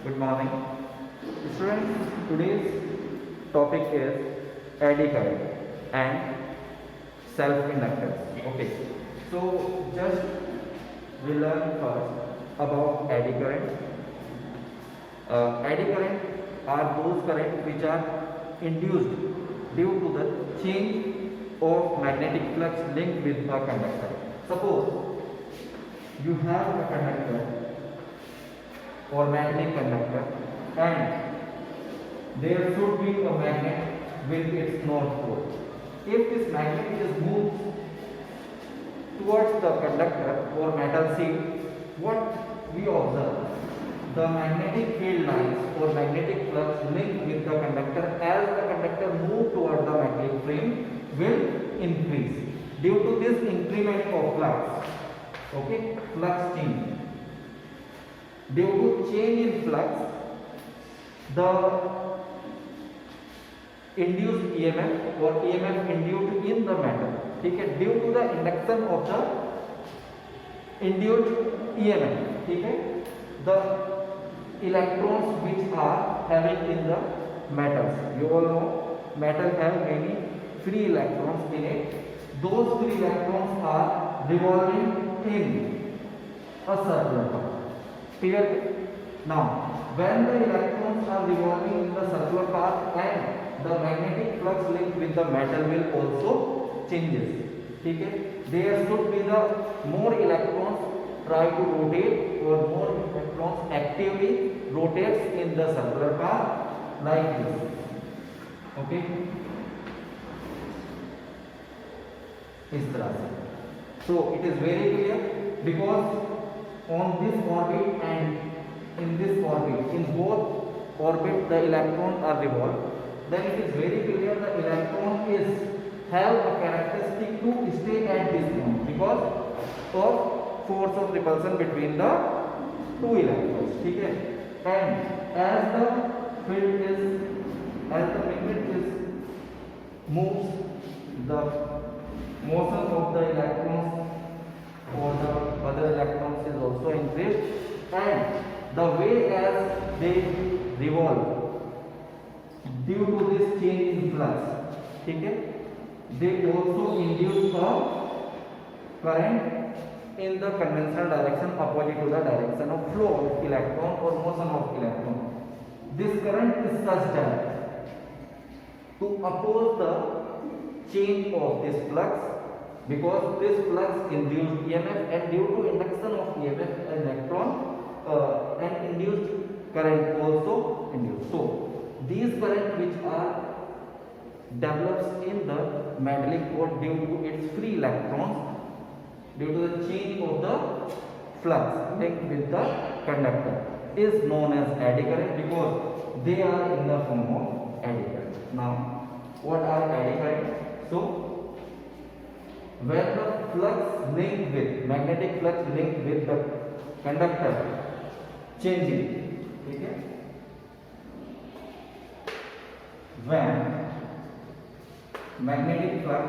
Good morning. Students, today's topic is eddy current and self-inductance. Okay. So just we learn first about eddy current. Eddy current are those currents which are induced due to the change of magnetic flux linked with a conductor. Suppose you have a conductor or magnetic conductor and there should be a magnet with its north pole. If this magnet is moved towards the conductor or metal sheet, what we observe? The magnetic field lines or magnetic flux linked with the conductor as the conductor moves toward the magnetic frame will increase. Due to this increment of flux, okay, flux change. Due to change in flux, the induced EMF or EMF induced in the metal, okay, due to the induction of the induced EMF, okay, the electrons which are having in the metals, you all know metal have many free electrons in it. Those free electrons are revolving in a circular path. Clear? Now, when the electrons are revolving in the circular path and the magnetic flux linked with the metal will also changes. Okay? There should be the more electrons try to rotate or more electrons actively rotates in the circular path like this. Okay? इस तरह से. So it is very clear because on this orbit and in this orbit, in both orbit the electrons are revolved, then it is very clear the electron is have a characteristic to stay at this point because of force of repulsion between the two electrons. ठीक है? And as the field is, as the magnet is moves, the motion of the electrons or the other electrons is also increased, and the way as they revolve due to this change in flux, okay, they also induce a current in the conventional direction opposite to the direction of flow of electron or motion of electron. This current is such that to oppose the change of this flux, because this flux induced EMF and due to induction of EMF electron and induced current also induced. So these current which are develops in the metallic core due to its free electrons due to the change of the flux linked with the conductor is known as eddy current because they are in the form of eddy current. Now what are eddy current? So when the flux linked with magnetic flux linked with the conductor changing, okay, when magnetic flux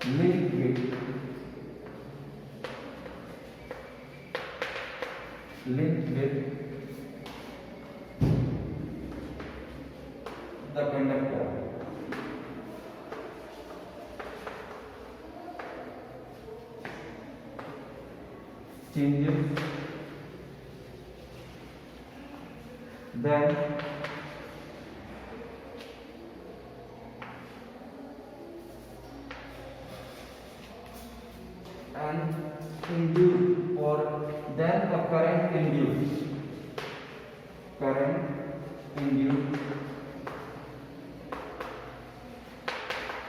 linked with the conductor changes, then and induced or then a current induced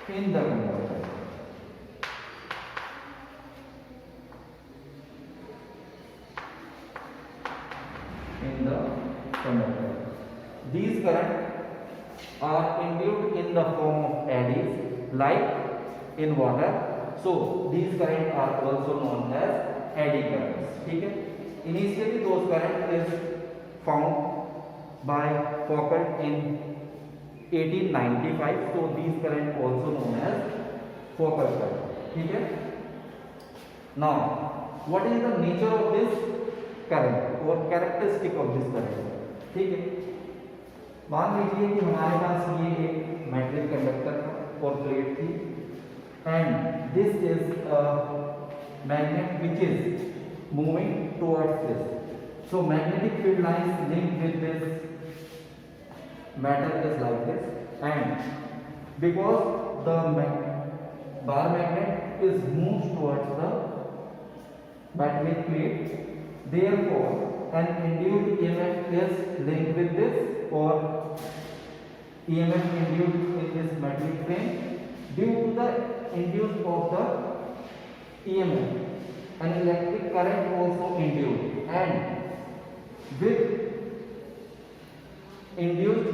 in the conductor. These currents are induced in the form of eddies like in water. So these currents are also known as eddy currents. Okay? Initially those current is found by Foucault in 1895. So these current also known as Foucault current. Okay? Now what is the nature of this current और characteristic of this current. ठीक है, मान लीजिए कि हमारे पास ये एक metal conductor था और प्लेट थी, and this is a magnet which is moving towards this. So magnetic field lines linked with this metal is like this, and because the bar magnet is moved towards the metallic plate, therefore an induced EMF is linked with this, or EMF induced in this metallic plane due to the induced of the EMF. An electric current also induced, and with induced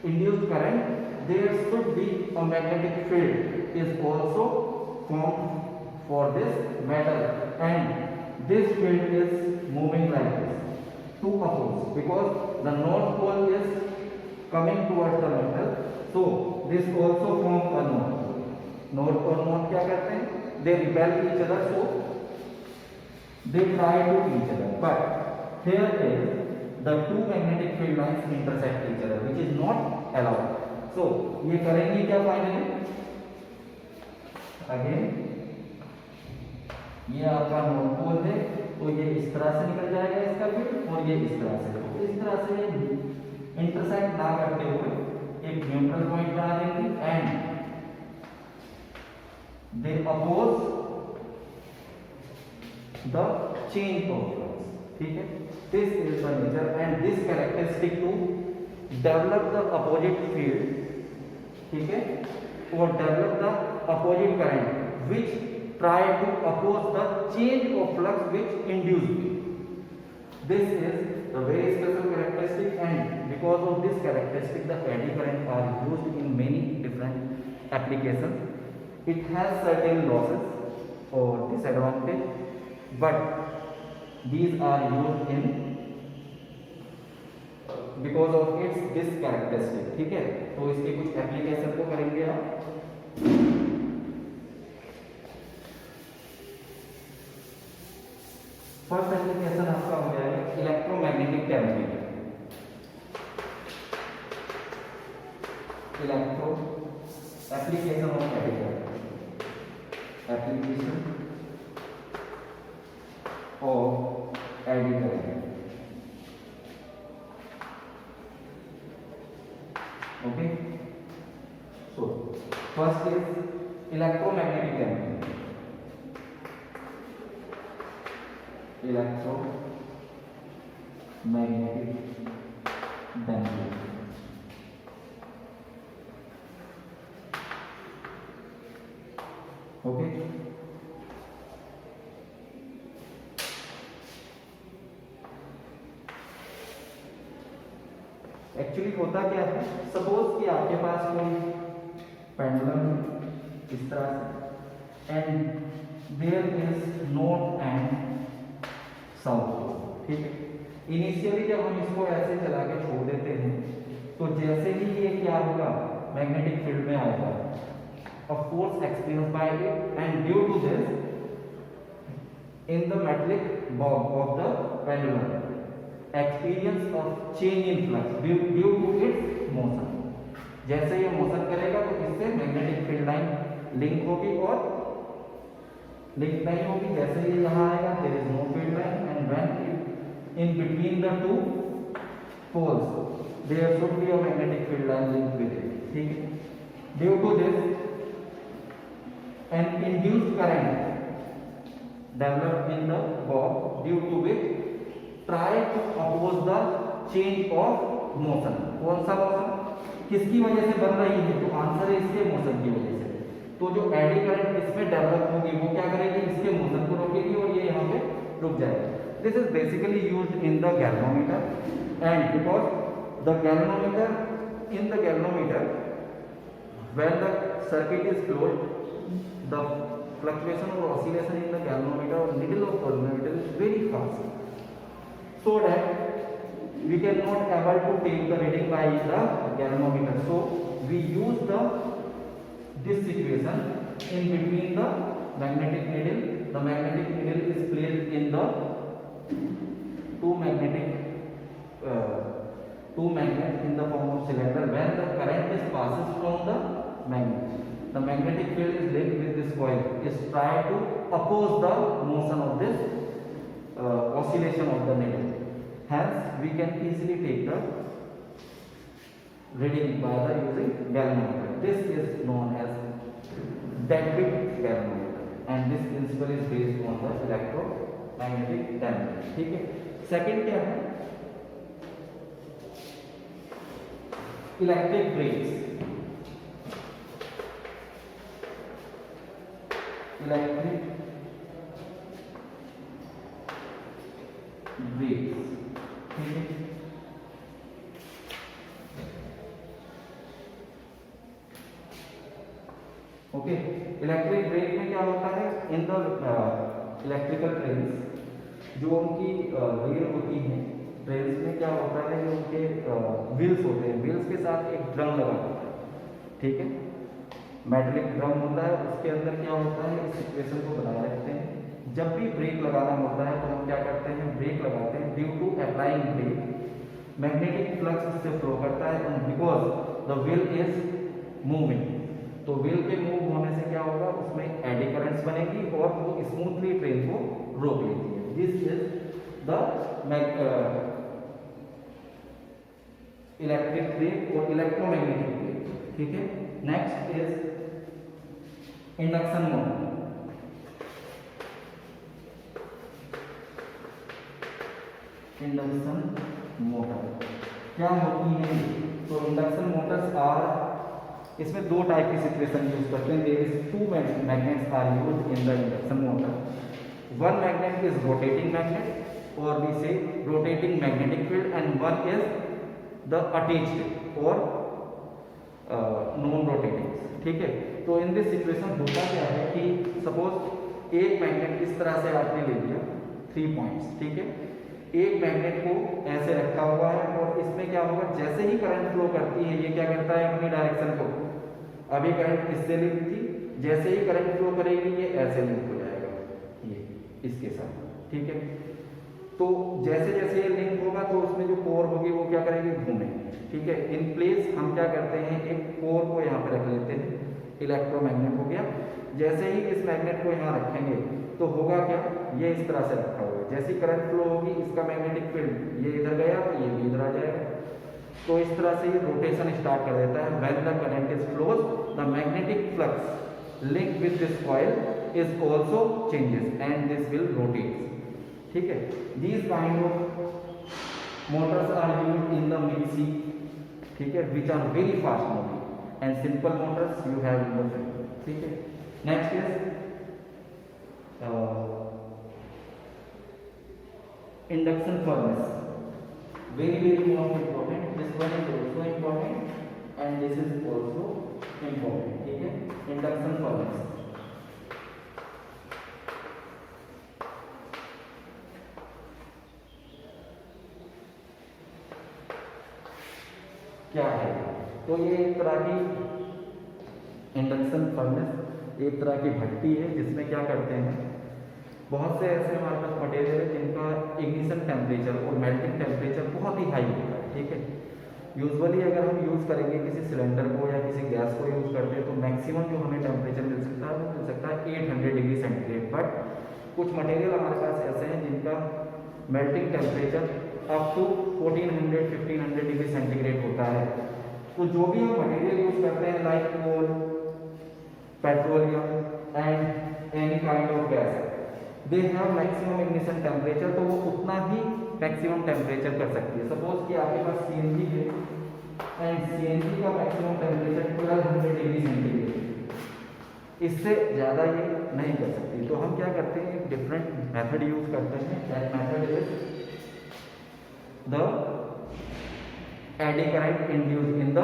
induced current there should be a magnetic field is also formed for this metal, and this field is moving like this to oppose, because the north pole is coming towards the metal, so this also forms a north pole. North और north क्या करते हैं? They repel each other, so they try to each other. But here is the two magnetic field lines intersect each other, which is not allowed. So ये करेंगे क्या finally? Again ये आपका north pole है, तो ये इस तरह से निकल जाएगा इसका फील्ड, और ये इस तरह से, तो इस तरह से इंटरसेक्ट ना करते हुए एक न्यूट्रल पॉइंट बना देंगे, and they oppose the change of flux. ठीक है, this is the nature and this characteristic to develop the opposite field, ठीक है, or develop the opposite current which try to oppose the change of flux which induced it. This is the very special characteristic, and because of this characteristic the eddy current are used in many different applications. It has certain losses or disadvantage, but these are used in because of its this characteristic. ठीक है, तो इसके कुछ application को करेंगे आप। First application आपका हो जाएगा electromagnetic temperature. Electro application of eddy current, application of eddy current. Okay, so first is electromagnetic damping. Electromagnetic damping. Okay, actually होता क्या है, सपोज कि आपके पास कोई पेंडुलम इस तरह से, and there is north and south. ठीक है, इनिशियली जब हम इसको ऐसे चला के छोड़ देते हैं, तो जैसे ही ये क्या होगा, मैग्नेटिक फील्ड में आएगा, a force experienced by it, and due to this in the metallic bob of the pendulum experience of change in flux due to its motion. जैसे ये मोशन करेगा तो इससे मैग्नेटिक फील्ड लाइन लिंक होगी, और link नहीं होगी जैसे ये यहाँ आएगा there is no field line, and when in between the two poles there should be a magnetic field line linked with it. ठीक है, due to this an induced current developed in the bob due to which try to oppose the change of motion. कौन सा motion, किसकी वजह से बन रही है, तो आंसर है इसके मोशन की वजह से। तो जो एडी करंट इसमें डेवलप होगी वो क्या करेगी, इसके मोशन को रोकेगी और ये यहाँ पे रुक जाएगा। This is basically used in the galvanometer, and because the galvanometer, in the galvanometer when the circuit is closed, the fluctuation or oscillation in the galvanometer or needle of galvanometer is very fast, so that we cannot able to take the reading by the galvanometer. So we use this situation in between the magnetic needle. The magnetic needle is placed in is try to oppose the motion of this oscillation of the needle. Hence we can easily take the reading by the using galvanometer. This is known as Deadwick galvanometer and this principle is based on the electromagnetic dynamics. ठीक है. Second क्या है? Electric brakes. Electric brakes. ठीक है. Okay. Electric break में क्या होता है? इन द इलेक्ट्रिकल ट्रेन्स जो उनकी रेल होती हैं, ट्रेन्स में क्या होता है कि उनके व्हील्स होते हैं, व्हील्स के साथ एक ड्रम लगा होता है. ठीक है. मेटलिक ड्रम होता है, उसके अंदर क्या होता है, इस सिचुएशन को बनाए रखते हैं. जब भी ब्रेक लगाना होता है तो हम क्या करते हैं, ब्रेक लगाते हैं. Due to applying brake magnetic flux उससे फ्लो करता है and because the wheel is moving. तो व्हील के मूव होने से क्या होगा, उसमें एडी करंट्स बनेगी और वो स्मूथली ट्रेन को रोक लेती है. This is the electric brake और इलेक्ट्रोमैग्नेटिक ब्रेक. ठीक है. Next is induction motor. Induction motor क्या होती है? तो इंडक्शन मोटर्स आर, इसमें दो टाइप की सिचुएशन यूज करते हैं. There is two magnets are used in the induction motor. One magnet is rotating magnet और we say rotating magnetic field and one is the attached और non rotating. ठीक है. तो इन दिस सिचुएशन होता क्या है कि सपोज एक मैग्नेट इस तरह से आपने ले लिया 3 पॉइंट्स. ठीक है. एक मैग्नेट को ऐसे रखा हुआ है और इसमें क्या होगा, जैसे ही करंट फ्लो करती है ये क्या करता है, अपनी डायरेक्शन को, अभी करंट इससे लिंक थी, जैसे ही करंट फ्लो करेगी ये ऐसे लिंक हो जाएगा ये इसके साथ. ठीक है. तो जैसे जैसे ये लिंक होगा तो उसमें जो कोर होगी वो क्या करेगी, घूमेगी. ठीक है. इन प्लेस हम क्या करते हैं, एक कोर को यहाँ पे रख लेते हैं, इलेक्ट्रोमैग्नेट हो गया. जैसे ही इस मैग्नेट को यहाँ रखेंगे तो होगा क्या, ये इस तरह से रखा हुआ है. जैसी करंट फ्लो होगी इसका मैग्नेटिक फील्ड ये इधर गया तो ये भी इधर आ जाएगा. तो इस तरह से ये रोटेशन स्टार्ट कर देता है. When the current is flows the magnetic flux link with this coil is also changes and this will rotate. ठीक है. These kind of motors are used in the mixie. ठीक है. Which are very fast moving and simple motors you have in the field. ठीक है. Next is induction furnace. Very most important. This one is also important and this is also important. ठीक है. Induction furnace. क्या है? तो ये एक तरह की इंडक्शन फर्नेस एक तरह की भट्टी है जिसमें क्या करते हैं, बहुत से ऐसे हमारे पास मटेरियल है जिनका इग्निशन टेम्परेचर और मेल्टिंग टेम्परेचर बहुत ही हाई होता है. ठीक है. यूजुअली अगर हम यूज़ करेंगे किसी सिलेंडर को या किसी गैस को यूज़ करते हैं तो मैक्सिमम जो हमें टेम्परेचर मिल सकता है वो मिल सकता है 800 डिग्री सेंटीग्रेड. बट कुछ मटेरियल हमारे पास ऐसे हैं जिनका melting temperature up to 1400-1500 degree centigrade होता है. तो जो भी हम मटेरियल यूज़ करते हैं like coal, petroleum and any kind of gas, they have maximum ignition temperature. तो वो उतना ही मैक्सिमम टेम्परेचर कर सकती है. सपोज कि आपके पास सीएनजी है एंड सीएनजी का मैक्सिमम टेम्परेचर 1200 डिग्री सेंटीग्रेड, इससे ज़्यादा ये नहीं कर सकती. तो हम क्या करते हैं, एक डिफरेंट मेथड यूज करते हैं. That method is the eddy current induce in the.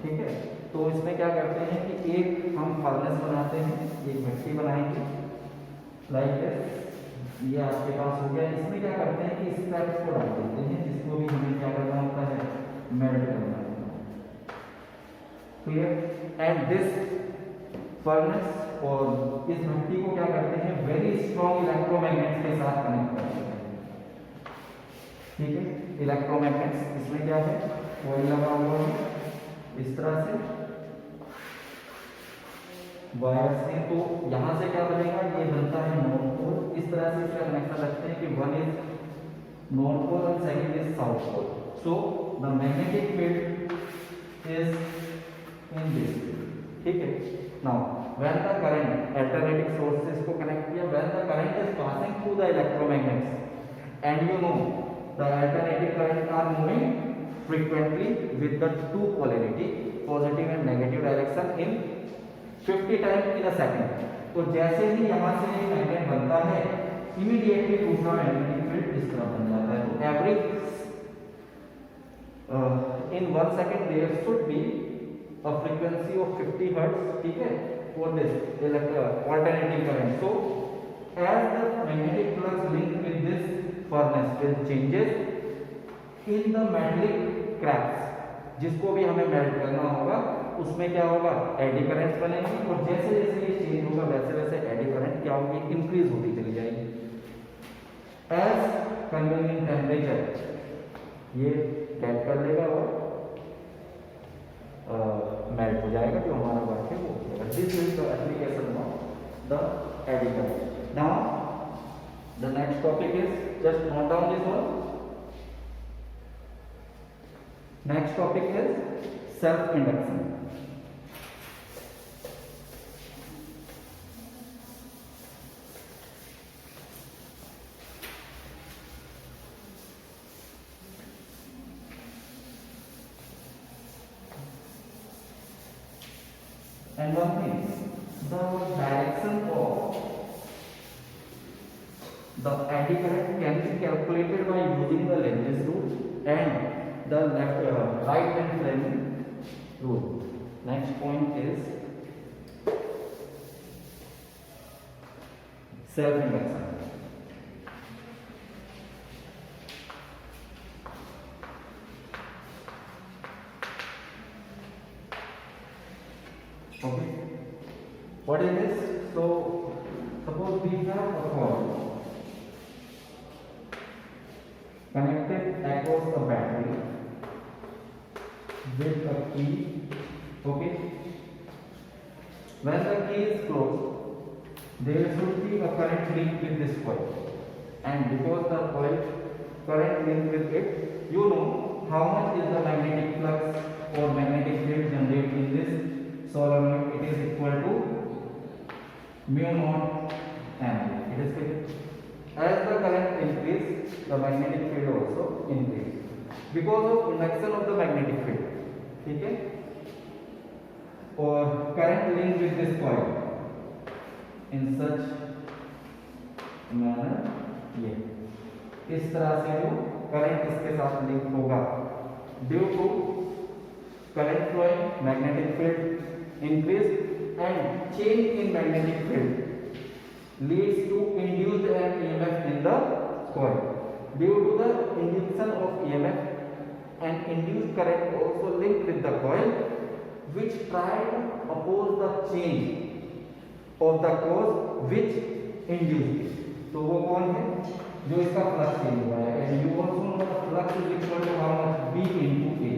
ठीक है. तो इसमें क्या करते हैं कि एक हम फर्नेस बनाते हैं, एक भट्टी बनाएंगे लाइक ये आपके पास हो गया. इसमें क्या करते हैं कि स्क्रैप्स को डाल देते हैं जिसको भी हमें क्या करना होता है, मेल्ट करना होता है. क्लियर. एंड दिस फर्नेस और इस भट्टी को क्या करते हैं, वेरी स्ट्रॉन्ग इलेक्ट्रोमैग्नेट्स के साथ कनेक्ट करते हैं. ठीक है. इलेक्ट्रोमैग्नेट्स इसमें क्या है, कॉइल लगा हुआ है इस तरह से वायर्स हैं, तो यहाँ से क्या बनेगा, ये बनता है नॉर्थ पोल। इस तरह से इसका कनेक्शन रखते हैं कि one is north pole and second is south pole. So the magnetic field is in this, ठीक है। Now when the current alternating sources को कनेक्ट किया, when the current is passing through the electromagnets and you know the alternating current are moving frequently with the two polarity positive and negative direction in 50 times in a second। तो जैसे ही यहाँ से magnet बनता है, immediately दूसरा magnetic field इस तरह बन जाता है। तो every in 1 second there should be a frequency of 50 hertz, ठीक है, for this alternating current। So as the magnetic flux linked with this furnace will changes in the metallic cracks, जिसको भी हमें मेल्ट करना होगा, उसमें क्या होगा, एडी करंट्स बनेंगी, और जैसे जैसे ये चेंज होगा वैसे वैसे एडी करंट क्या होगी, इंक्रीज होती चली जाएगी। एज कन्वेनिएंट टेम्परेचर ये कैच कर लेगा और मेल्ट हो जाएगा, जो हमारा वर्क है वो हो जाएगा। This is the application of the eddy current. Now the next topic is, just note down this one. Next topic is self-induction। And one thing, the direction of the eddy current can be calculated by using the Lenz's rule and the right hand Fleming rule। Next point is self-induction। Okay, what is this? So suppose we have a coil connected across a battery with a key, okay। When the key is closed, there should be a current link with this coil, and because the coil current link with it, you know how much is the magnetic flux or magnetic field generated in this solenoid. It is equal to mu naught M, it is clear। As the current increase, the magnetic field also increase because of induction of the magnetic field, ठीक है। और current link with this coil in such manner, ये इस तरह से जो current इसके साथ लिंक होगा, due to current flowing, magnetic field increase and change in magnetic field leads to induced EMF in the coil। Due to the induction of EMF and induced current also linked with the coil, which try to oppose the change of the cause which induced it। तो वो कौन है, जो इसका flux change हुआ है। and you also know the flux is equal to how much, B into A,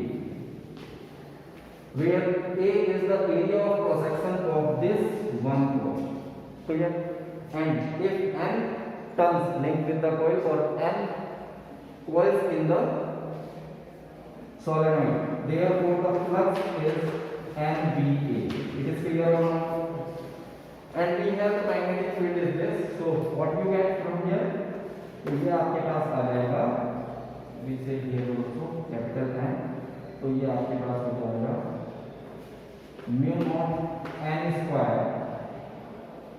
where A is the area of cross section of this one coil, clear। And if n turns linked with the coil or n coils in the solenoid, therefore the flux is NBA। It is clear or not? And we have the magnetic field is this। So what you get from here, ये आपके पास आ जाएगा, we say here also capital N, तो ये आपके पास हो जाएगा mu naught n square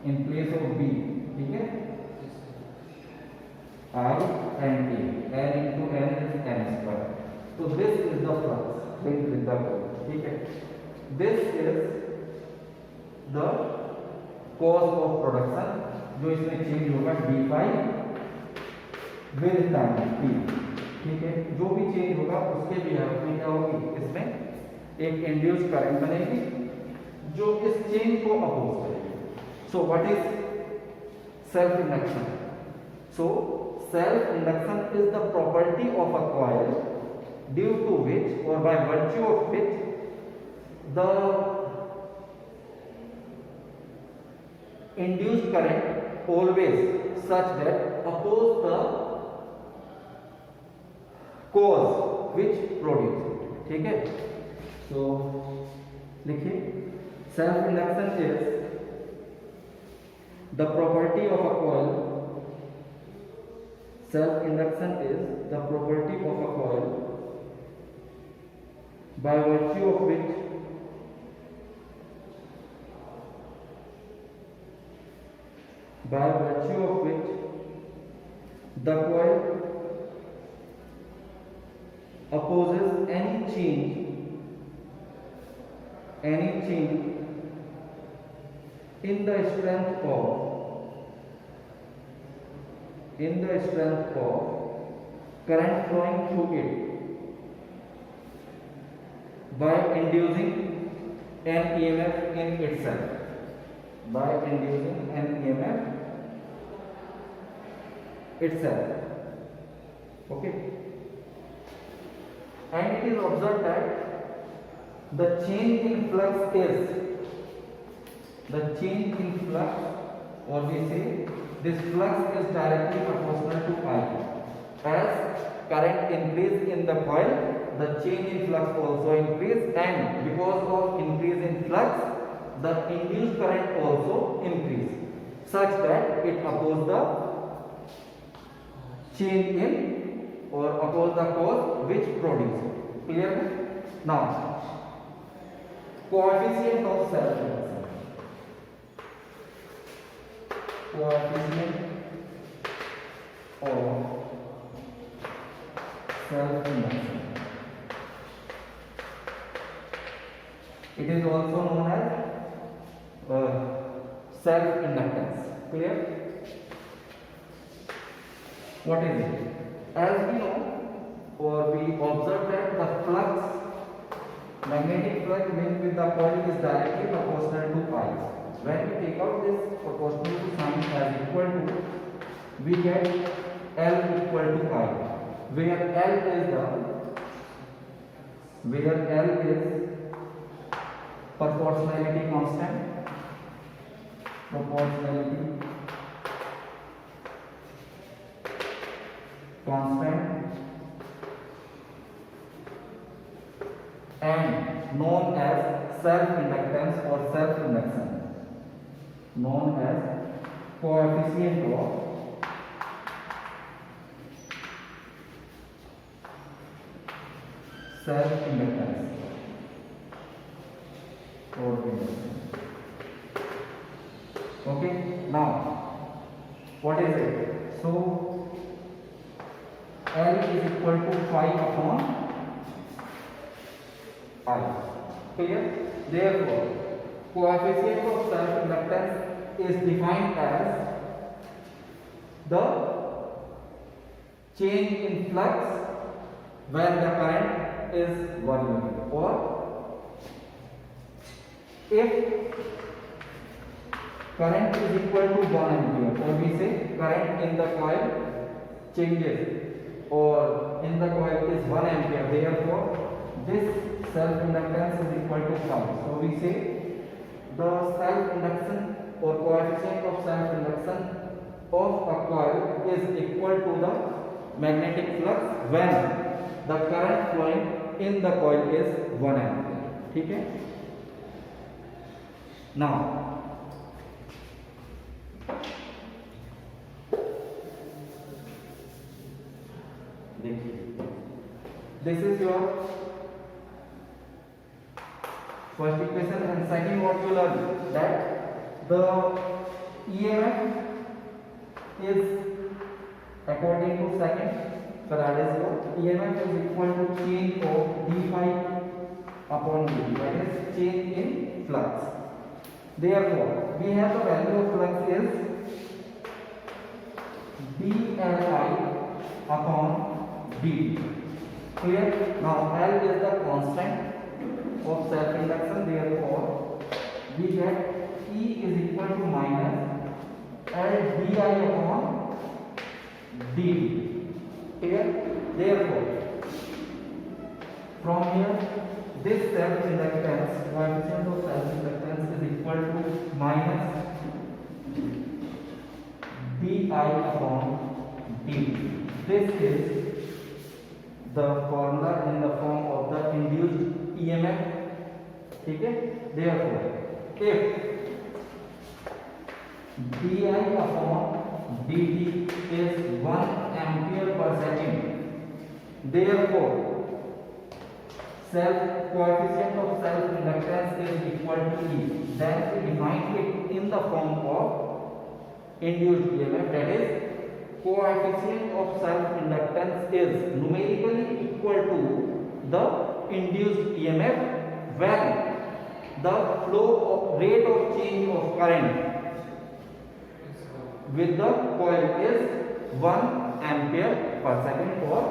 in place of B, ठीक है, I and A, n into n is n square। तो this is the flux linked with the coil, ठीक है। This is the cause of production, जो इसमें change होगा d phi with time t, ठीक है। जो भी चेंज होगा उसके बिहाफ में क्या होगी, इसमें एक इंड्यूस्ड करंट बनेगी जो इस चेंज को अपोज करेगी। So what is self induction? So self induction is the property of a coil due to which और by virtue of which the induced current always such that oppose the cause which produce it. ठीक है, so लिखिए self induction is the property of a coil. Self induction is the property of a coil by virtue of which the coil opposes any change in the strength of current flowing through it by inducing an EMF in itself. By inducing an EMF itself. Okay. And it is observed that the change in flux or we say this flux is directly proportional to I. As current increase in the coil, the change in flux also increase, and because of increase in flux, the induced current also increase, such that it opposes the change in or oppose the cause which produce it. Clear? Now, coefficient of self-induction. Coefficient of self-induction. It is also known as self-inductance. Clear? What is it? As we know, or we observe that the flux, magnetic flux linked with the coil is directly proportional to I. When we take out this proportionality sign as equal to, we get L equal to I, where L is proportionality constant. And known as self-inductance or self-induction, known as coefficient of self-inductance or induction. Okay, now what is it? So L is equal to 5 upon I. Clear? Therefore, coefficient of self-inductance is defined as the change in flux when the current is 1 unit, or if current is equal to 1 ampere, or we say current in the coil changes, or in the coil is 1 ampere, therefore this self-inductance is equal to 5. So we say the self-induction or coefficient of self-induction of a coil is equal to the magnetic flux when the current flowing in the coil is 1 ampere. Okay? Now, this is your first equation, and second what you learn that the EMF is according to second Faraday's law, EMF is equal to change of d phi upon dt, that is change in flux. Therefore, we have the value of flux is dLi upon dt. Clear? Now L is the constant of self-induction, therefore we get E is equal to minus L di upon dt. Clear? Therefore, from here this self-inductance, coefficient of self-inductance is equal to minus di upon dt. This is the formula in the form of the induced EMF. ठीक है? Therefore, if di upon dt is 1 ampere per second, therefore coefficient of self inductance is equal to E. Then we define it in the form of induced EMF, that is coefficient of self inductance is numerically equal to the induced EMF when the rate of change of current with the coil is 1 ampere per second per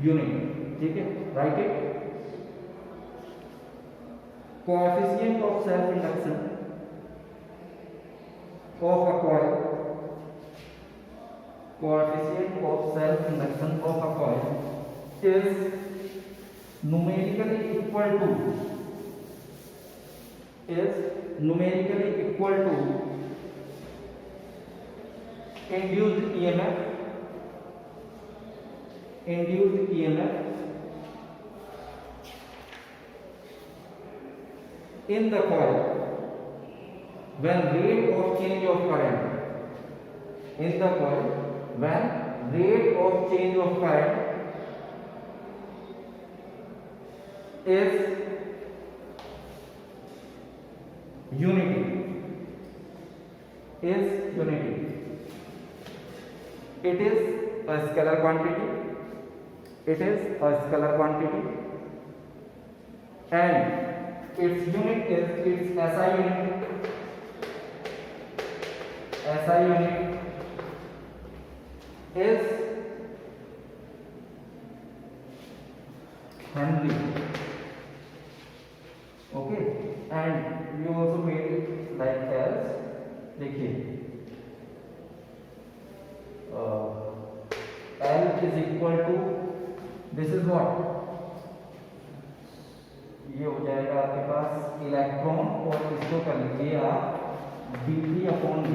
unit. ठीक है? Write it. Coefficient of self induction of a coil. Coefficient of self induction of a coil is numerically equal to induced EMF in the coil when rate of change of current in the coil when rate of change of current is unity. It is a scalar quantity. And its unit is its SI unit. Is Henry. Okay, and we also made it like as देखिए L is equal to this is what ये हो जाएगा आपके पास electron और इसको कर लीजिए आप dt upon d.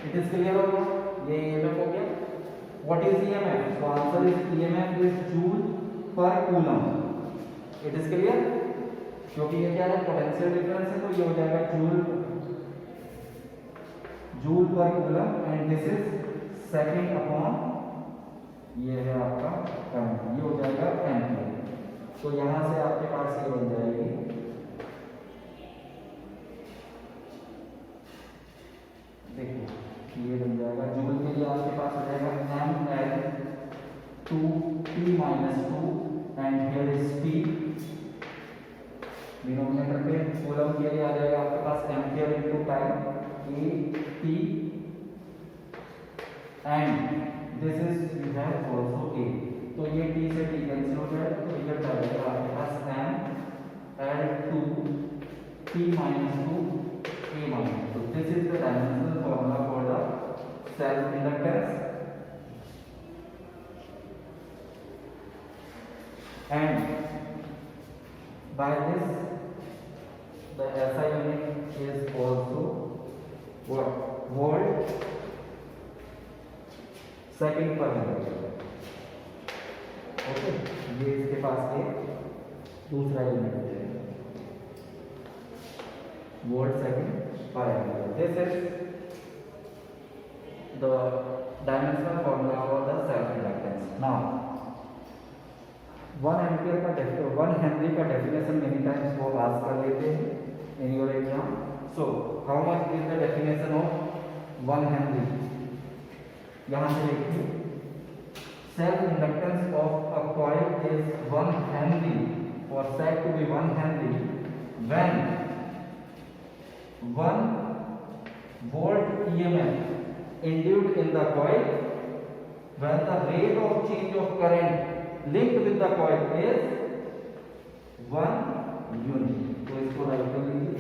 It is clear हो गया? ये EMF हो गया. What is EMF? तो answer is EMF is joule पर कूलम. It is clear? क्योंकि ये क्या है पोटेंशियल डिफरेंस है तो ये हो जाएगा जूल पर coulomb and this is second upon ये है आपका करंट. ये हो जाएगा एम्पीयर. तो यहां से आपके पास ये बन जाएगी देखिए ये बन जाएगा जूल के लिए आपके पास हो जाएगा ml2t-2 and here is p. Denominator पे कूलम के लिए आ जाएगा आपके पास ampere into time at and this is we have also a. तो ये t से t कैंसिल हो जाएगा तो ये आ जाएगा आपके पास ml2t-2 a-. तो this is the dimensional formula for the self inductance and by this the SI unit is also what volt second per minute. Okay, ये इसके पास एक दूसरा यूनिट है वोल्ट सेकंड पर ampere. This is the dimensional formula for the self inductance. Now 1 ampere का 1 Henry का definition many times वो ask कर लेते हैं in your exam. So how much is the definition of 1 Henry? यहाँ से देखिए self inductance of a coil is 1 Henry or said to be 1 Henry when 1 volt EMF induced in the coil when the rate of change of current linked with the coil is 1 unit. तो इसको right कर लीजिए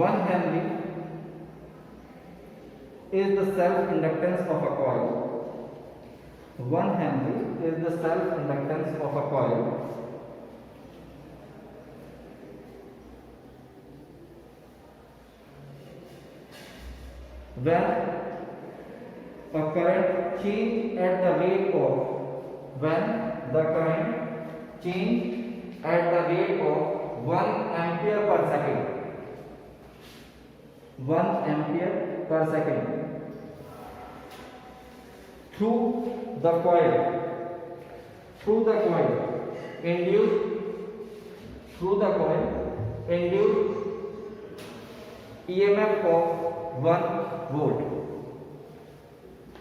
1 Henry is the self inductance of a coil. 1 Henry is the self inductance of a coil when a current change at the rate of when the current change at the rate of 1 ampere per second, 1 ampere per second through the coil, induced through the coil induced EMF of 1 volt.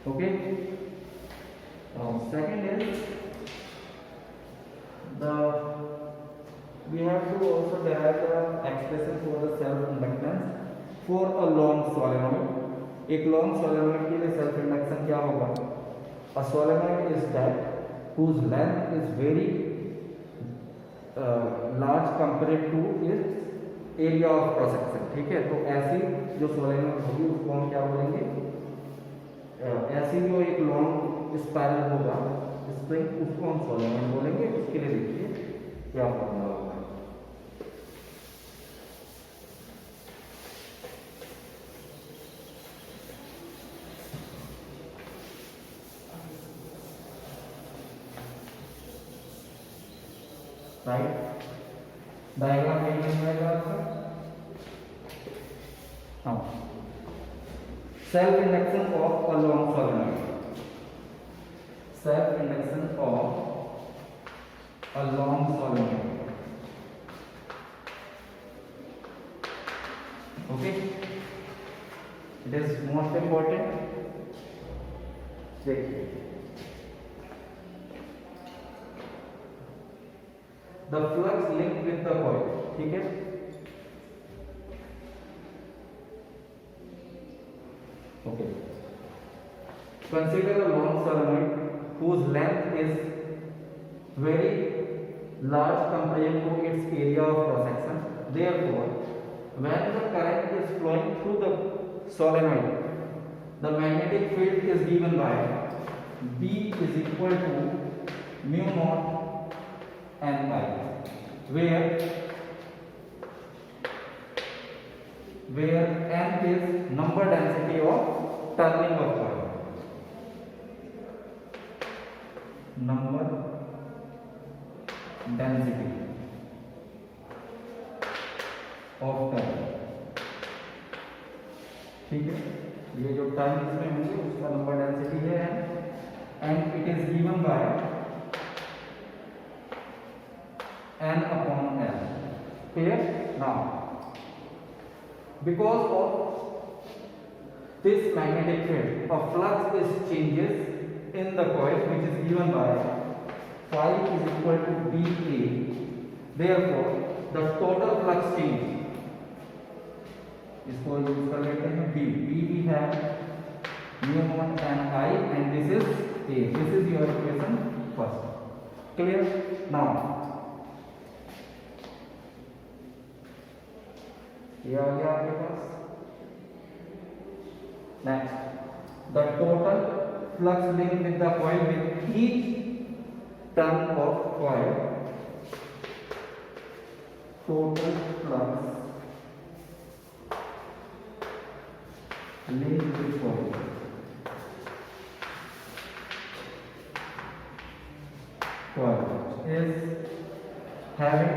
Okay. Now second is we have to also derive the expression for the self inductance for a long solenoid. एक long solenoid के लिए self induction क्या होगा? A solenoid is that whose length is very large compared to its area of cross section. ठीक है, तो ऐसी जो solenoid होगी उसको हम क्या बोलेंगे? ऐसी जो एक लॉन्ग स्पाइरल होगा स्प्रिंग उसको हम सोलेनॉइड बोलेंगे। उसके लिए देखिए क्या फॉर्मूला होगा। राइट, डायग्राम में आएगा आपका। हाँ, self induction of a long solenoid, self induction of a long solenoid. Okay, it is most important. देखिए the flux linked with the coil, ठीक है। Okay. Consider a long solenoid whose length is very large compared to its area of cross section. Therefore, when the current is flowing through the solenoid, the magnetic field is given by B is equal to mu naught N I, where N is number density of turning of coil, number density of turn, ठीक है। ये जो turn इसमें होंगे उसका number density है and it is given by N upon L. Clear? Now, because of this magnetic field, a flux is changes in the coil which is given by phi is equal to BA. Therefore, the total flux change, इसको use कर लेते हैं B. B we have mu naught N I and this is A. This is your equation first. Clear? Now, ये आ गया आपके पास। Next, the total flux linked with the coil with each turn of coil, total flux linked with coil is having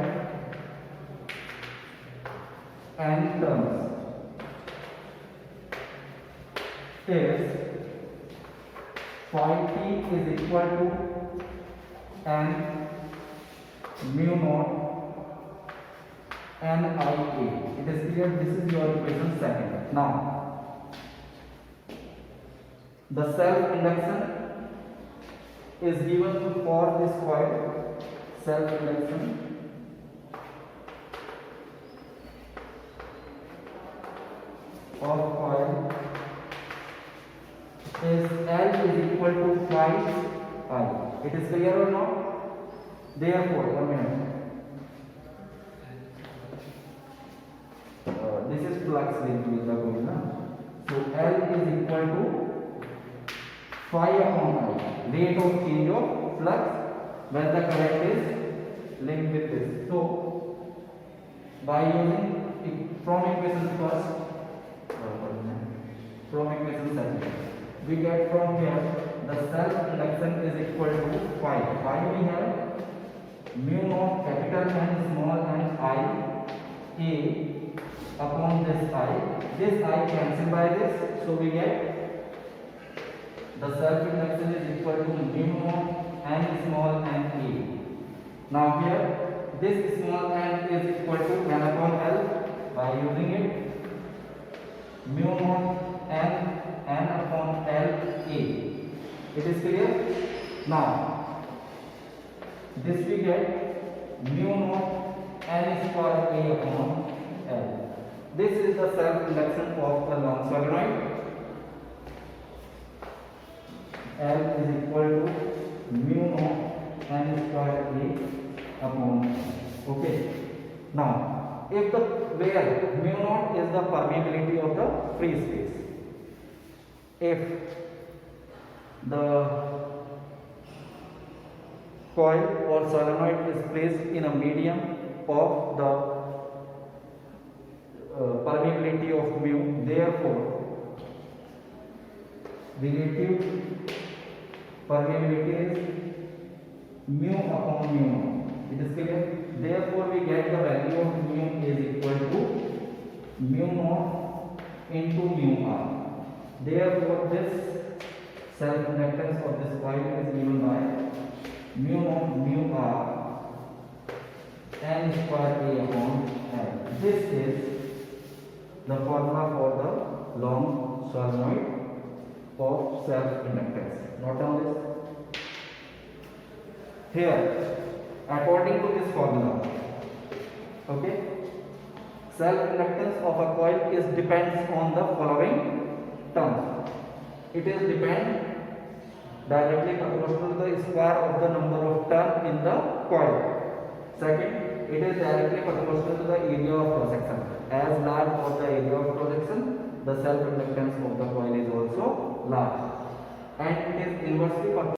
N turns is phi t is equal to N mu naught N I A. It is clear. This is your equation second. Now, the self induction is given for this coil. Self induction of coil is L is equal to phi I. It is clear or not? Therefore, 1 minute. This is flux linked with the coil. So L is equal to phi upon I, rate of change of flux when the current is linked with this. So by using from equation first, from equation 7. We get from here the self induction is equal to phi. Phi we have mu naught capital and small n I a upon this I. This I cancel by this, so we get the self induction is equal to mu naught n small n a. Now here this small n is equal to n upon L by using it mu naught n upon L a. It is clear? Now this we get mu naught n square a upon L. This is the self induction of a long solenoid. L is equal to mu naught n square a upon L. Okay. Now, if the where mu naught is the permeability of the free space, if the coil or solenoid is placed in a medium of the permeability of mu, therefore relative permeability is mu upon mu naught. It is clear? Therefore we get the value of mu is equal to mu naught into mu r. Therefore this self inductance of this coil is given by mu naught mu r n square a upon L. This is the formula for the long solenoid of self inductance. Note down this. Here, according to this formula, okay, self inductance of a coil is depends on the following terms. It is depend directly proportional to the square of the number of turn in the coil. Second, it is directly proportional to the area of cross section. As large as the area of cross section, the self inductance of the coil is also large, and it is inversely proportional